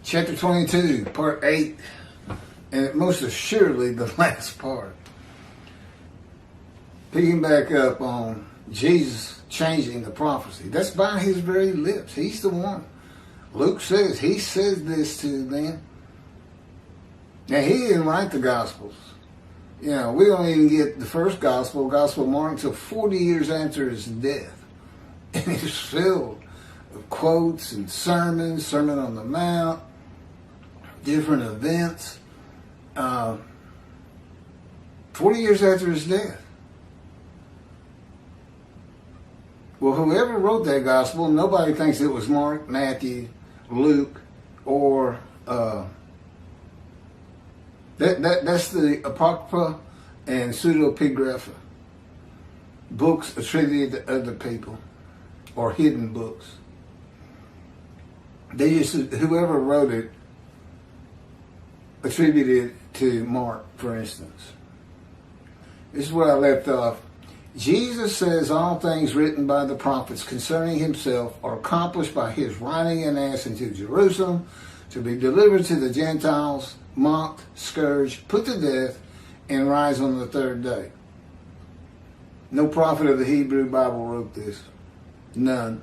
chapter 22, part 8, and most assuredly the last part. Picking back up on Jesus changing the prophecy. That's by his very lips. He's the one. Luke says, he says this to them. Now, he didn't write the Gospels. You know, we don't even get the first Gospel of Mark, until 40 years after his death. And it's filled with quotes and sermons, Sermon on the Mount, different events. 40 years after his death. Well, whoever wrote that Gospel, nobody thinks it was Mark, Matthew, Luke, or that's the Apocrypha and Pseudepigrapha, books attributed to other people, or hidden books. They just, whoever wrote it, attributed it to Mark, for instance. This is where I left off. Jesus says all things written by the prophets concerning himself are accomplished by his riding an ass into Jerusalem to be delivered to the Gentiles, mocked, scourged, put to death, and rise on the third day. No prophet of the Hebrew Bible wrote this. None.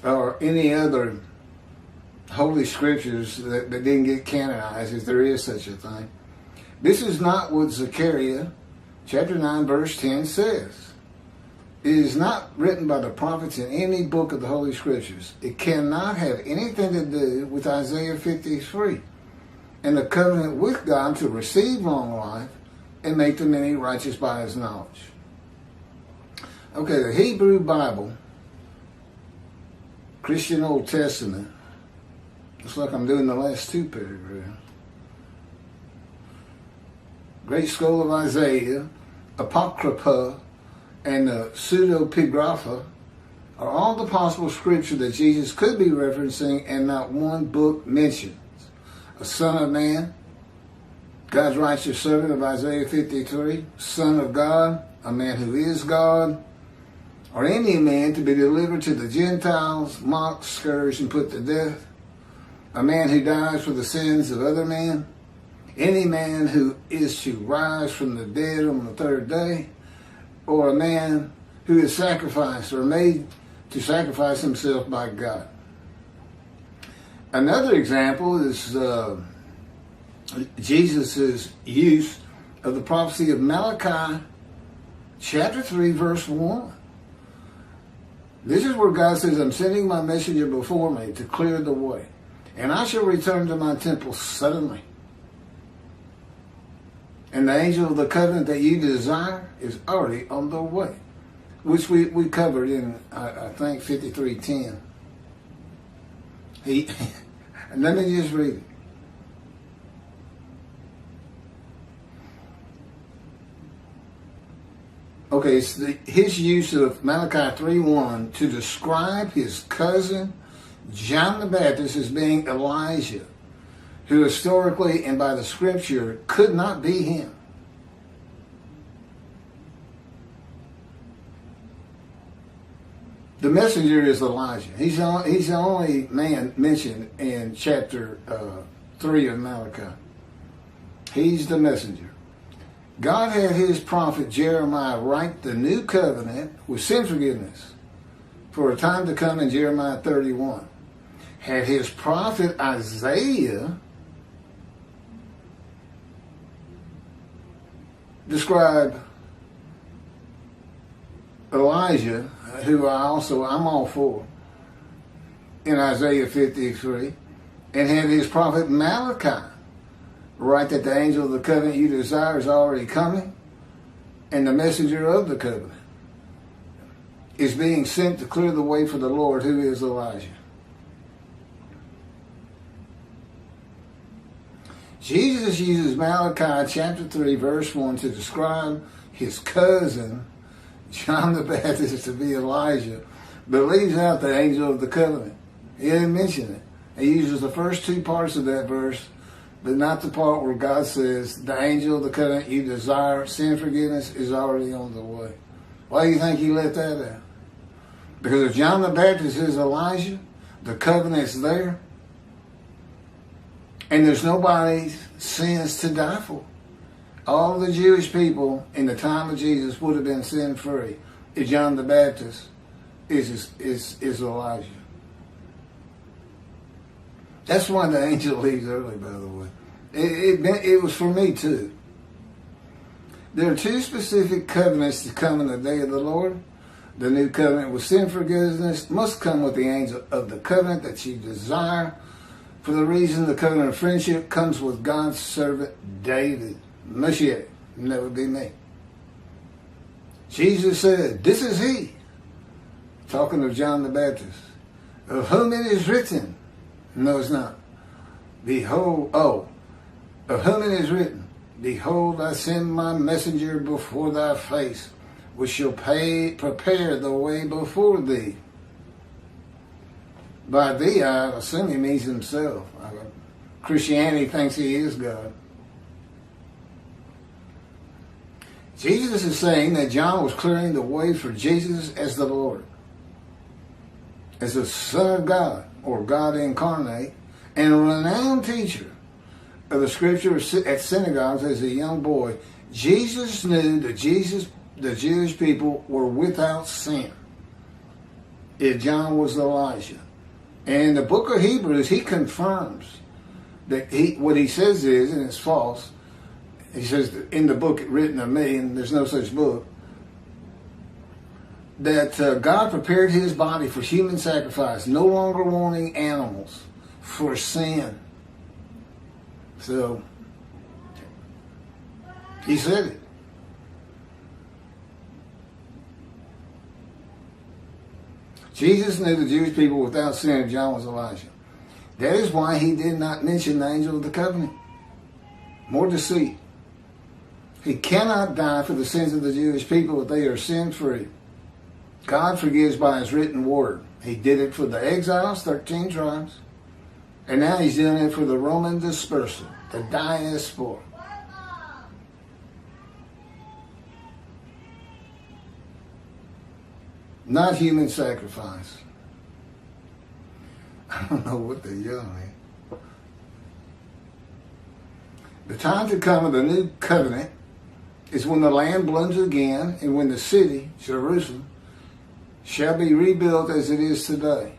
Or any other holy scriptures that didn't get canonized, if there is such a thing. This is not what Zechariah chapter 9 verse 10 says. It is not written by the prophets in any book of the Holy Scriptures. It cannot have anything to do with Isaiah 53 and the covenant with God to receive long life and make the many righteous by his knowledge. Okay, the Hebrew Bible, Christian Old Testament, looks like I'm doing the last two paragraphs. Great Scroll of Isaiah, Apocrypha, and the Pseudepigrapha are all the possible scripture that Jesus could be referencing, and not one book mentions a son of man, God's righteous servant of Isaiah 53, son of God, a man who is God, or any man to be delivered to the Gentiles, mocked, scourged, and put to death, a man who dies for the sins of other men, any man who is to rise from the dead on the third day, or a man who is sacrificed or made to sacrifice himself by God. Another example is Jesus' use of the prophecy of Malachi chapter 3 verse 1. This is where God says, I'm sending my messenger before me to clear the way, and I shall return to my temple suddenly. And the angel of the covenant that you desire is already on the way, which we covered in, I think, 53:10. Let me just read it. Okay, it's his use of Malachi 3:1 to describe his cousin John the Baptist as being Elijah, who historically and by the scripture could not be him. The messenger is Elijah. He's the only man mentioned in chapter 3 of Malachi. He's the messenger. God had his prophet Jeremiah write the new covenant with sin forgiveness for a time to come in Jeremiah 31. Had his prophet Isaiah describe Elijah, who I'm all for, in Isaiah 53, and had his prophet Malachi write that the angel of the covenant you desire is already coming, and the messenger of the covenant is being sent to clear the way for the Lord, who is Elijah. Jesus uses Malachi chapter 3 verse 1 to describe his cousin John the Baptist to be Elijah, but leaves out the angel of the covenant. He didn't mention it. He uses the first two parts of that verse, but not the part where God says the angel of the covenant you desire, sin forgiveness, is already on the way. Why do you think he let that out? Because if John the Baptist is Elijah, The covenant's there. And there's nobody's sins to die for. All the Jewish people in the time of Jesus would have been sin-free if John the Baptist is Elijah. That's why the angel leaves early, by the way. It was for me too. There are two specific covenants to come in the day of the Lord. The new covenant with sin forgiveness must come with the angel of the covenant that you desire. For the reason the covenant of friendship comes with God's servant David. Moshiach, never be me. Jesus said, this is he, talking of John the Baptist, of whom it is written. No, it's not. Behold, of whom it is written, behold, I send my messenger before thy face, which shall prepare the way before thee. By thee, I assume he means himself. Christianity thinks he is God. Jesus is saying that John was clearing the way for Jesus as the Lord, as the Son of God, or God incarnate, and a renowned teacher of the scripture at synagogues as a young boy. Jesus knew that the Jewish people were without sin if John was Elijah. And in the book of Hebrews, he confirms that what he says is, and it's false, he says in the book written of me, and there's no such book, that God prepared his body for human sacrifice, no longer wanting animals for sin. So, he said it. Jesus knew the Jewish people without sin if John was Elijah. That is why he did not mention the angel of the covenant. More deceit. He cannot die for the sins of the Jewish people if they are sin-free. God forgives by his written word. He did it for the exiles, 13 tribes. And now he's doing it for the Roman dispersal, the diaspora. Not human sacrifice. I don't know what they're yelling at. The time to come of the new covenant is when the land blooms again and when the city, Jerusalem, shall be rebuilt as it is today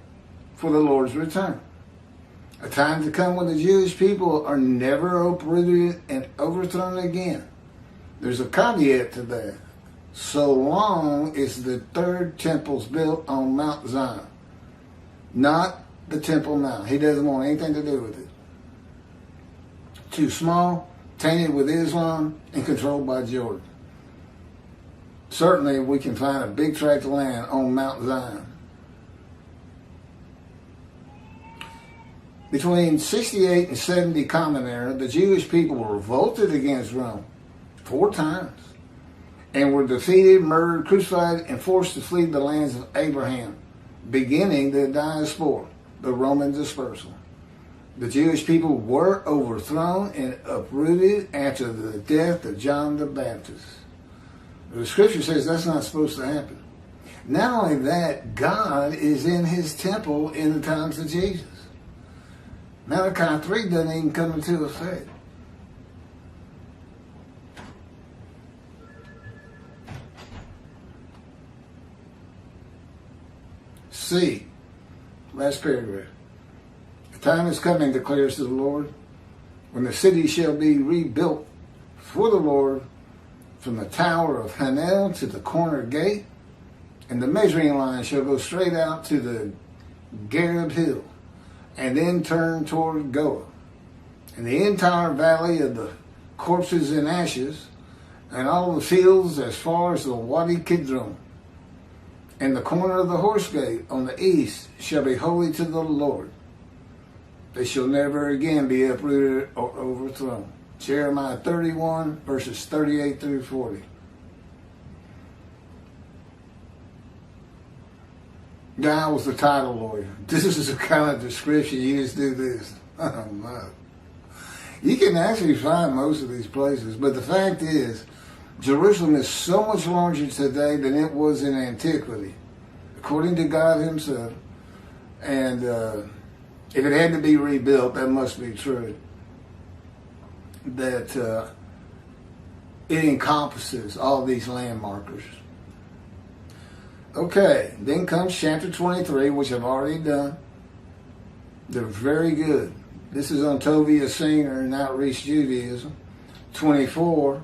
for the Lord's return. A time to come when the Jewish people are never uprooted and overthrown again. There's a caveat to that. So long as the third temple's built on Mount Zion, not the Temple Mount. He doesn't want anything to do with it. Too small, tainted with Islam, and controlled by Jordan. Certainly we can find a big tract of land on Mount Zion. Between 68 and 70 Common Era, the Jewish people revolted against Rome 4 times and were defeated, murdered, crucified, and forced to flee the lands of Abraham, beginning the diaspora, the Roman dispersal. The Jewish people were overthrown and uprooted after the death of John the Baptist. The scripture says that's not supposed to happen. Not only that, God is in his temple in the times of Jesus. Malachi 3 doesn't even come into effect. C, last paragraph. The time is coming, declares the Lord, when the city shall be rebuilt for the Lord from the tower of Hanel to the corner gate, and the measuring line shall go straight out to the Gareb hill, and then turn toward Goa, and the entire valley of the corpses and ashes, and all the fields as far as the Wadi Kidron. And the corner of the horse gate on the east shall be holy to the Lord. They shall never again be uprooted or overthrown. Jeremiah 31, verses 38 through 40. Guy was the title lawyer. This is the kind of description. You just do this. Oh, my. You can actually find most of these places, but the fact is, Jerusalem is so much larger today than it was in antiquity. According to God himself, And if it had to be rebuilt, that must be true. That it encompasses all these landmarkers. Okay, then comes chapter 23, which I've already done. They're very good. This is on Tovia Singer and Outreach Judaism. 24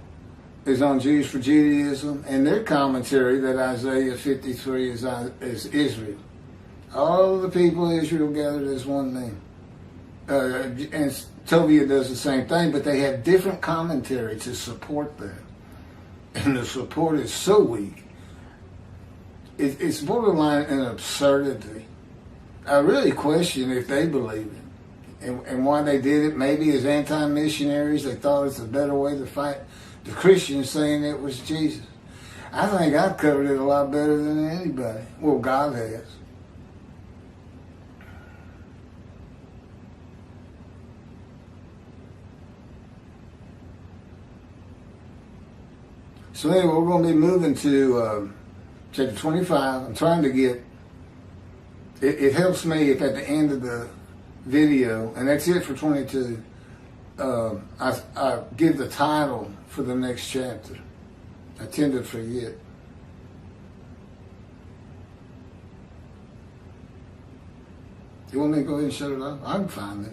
is on Jews for Judaism, and their commentary that Isaiah 53 is Israel. All the people of Israel gathered as one name. And Tovia does the same thing, but they have different commentary to support that. And the support is so weak. It's borderline an absurdity. I really question if they believe it and why they did it. Maybe as anti-missionaries, they thought it's a better way to fight the Christians, saying it was Jesus. I think I've covered it a lot better than anybody. Well, God has. So anyway, we're going to be moving to chapter 25. I'm trying to get, it helps me if at the end of the video, and that's it for 22, I give the title for the next chapter. I tend to forget. You want me to go ahead and shut it off? I can find this.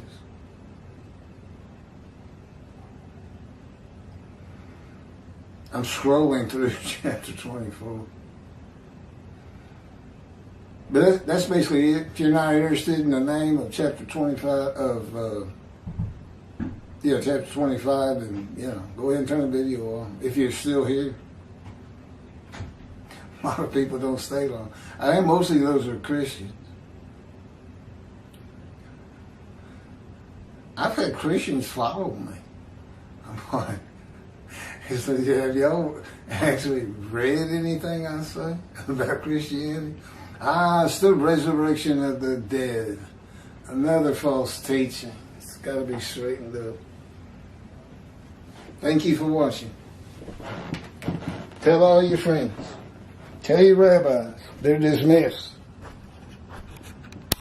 I'm scrolling through chapter 24. But that's basically it. If you're not interested in the name of chapter 25 chapter 25, then go ahead and turn the video on. If you're still here, a lot of people don't stay long. I think mostly those are Christians. I've had Christians follow me. I'm like, so have y'all actually read anything I say about Christianity? It's the resurrection of the dead. Another false teaching. It's got to be straightened up. Thank you for watching. Tell all your friends. Tell your rabbis. They're dismissed.